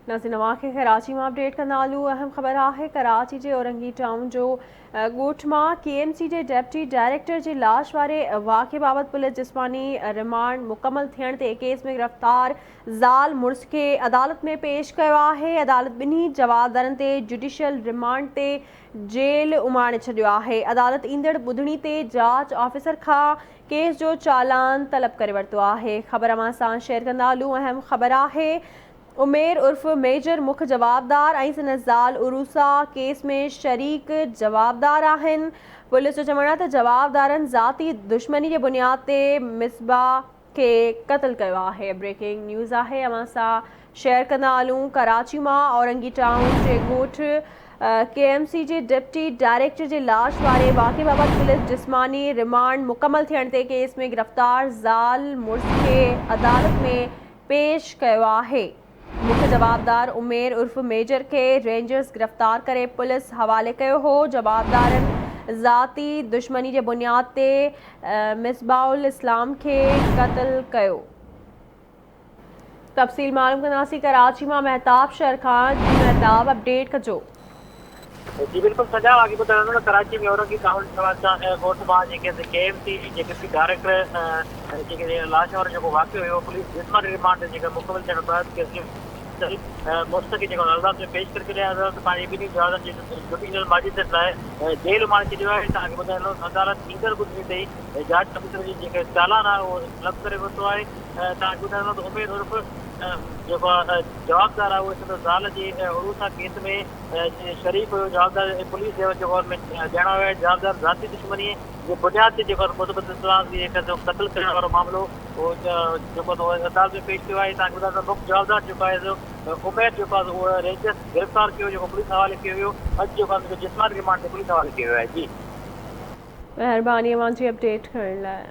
नाज़रीन खे कराची में अपडेट कंदालू। अहम ख़बर है कराची के औरंगी टाउन जो गोठ में KMC के डेप्टी डायरेक्टर की लाश वारे वाक़े बाबत पुलिस जिस्मानी रिमांड मुकम्मल थियण ते केस में गिरफ्तार ज़ाल मुड़स के अदालत में पेश किया है। अदालत बिन्ही जवाबदारन ते जुडिशियल रिमांड ते जेल उमाणे छॾियो है। अदालत ईंदड़ ॿुधणी ते जांच ऑफिसर का केस जो चालान तलब करे वरितो है। ख़बर अमां सां शेयर कंदालू। अहम ख़बर है उमेर उर्फ मेजर मुख्य जवाबदार संदसि ज़ाल उरूसा केस में शरीक जवाबदार आहिनि। पुलिस जो चवणु आहे त जवाबदारनि ज़ाती दुश्मनी के बुनियाद ते मिसबाह के क़त्ल किया है। ब्रेकिंग न्यूज़ है अमां सां शेयर कंदा हलूं। कराची में औरंगी टाउन के गोठ KMC के डिप्टी डायरेक्टर की लाश वारे वाक़े बाबत पुलिस जिस्मानी रिमांड मुकम्मल थियण ते केस में गिरफ्तार ज़ाल मुड़स के अदालत में पेश किया है। मुख्य जवाबदार उमेर उर्फ मेजर के रेंजर्स गिरफ्तार करे पुलिस हवाले किया हो। जवाबदारन ज़ाती दुश्मनी के बुनियाद ते मिसबाउल इस्लाम के कत्ल किया। तफ़सील मालूम कंदासीं कराची में महताब शहर खान। जी महताब अपडेट कजो। जी बिल्कुल सजा आगे ॿुधाईंदो कराची में औरंगी टाउन कोर्ट में KMC डायरेक्टर लाश वारो जेको वाक़ियो हुयो पुलिस जिस्मानी रिमांड मुकम्मल थियण बैदि मुस्तक़ी अदालत में पेश करके अदालत पंहिंजी ॿिन्ही जवाबनि जुडिशियल मजिस्ट्रेट लाइ जेल उमाणे छॾियो आहे। तव्हांखे ॿुधाईंदो अदालत ईंदड़ ॿुधणी ते जांच ऑफिसर जी जेके चालान आहे उहो तलब करे वरितो आहे। तव्हांखे ॿुधाईंदो त उमेर उर्फ जेको जवाबदार आहे उहो संदसि ज़ाल जी उरूसा केस में शरीक हुयो। जवाबदार पुलिस जेको ॼाणा वियो आहे जवाबदार ज़ाती दुश्मनी जे बुनियाद ते जेको मुतबद इस्लाम जी क़त्ल करण वारो मामिलो उहो जेको अदालत में पेश कयो आहे। तव्हांखे ॿुधाईंदो मुख्य जवाबदार जेको आहे उमेर जेको आहे उहो रेंजर्स गिरफ़्तार कयो जेको पुलिस हवाले कयो हुयो। अॼु जेको आहे जिस्मानी रिमांड ते पुलिस हवाले कयो आहे। जी महिरबानी अवां जी अपडेट करण लाइ।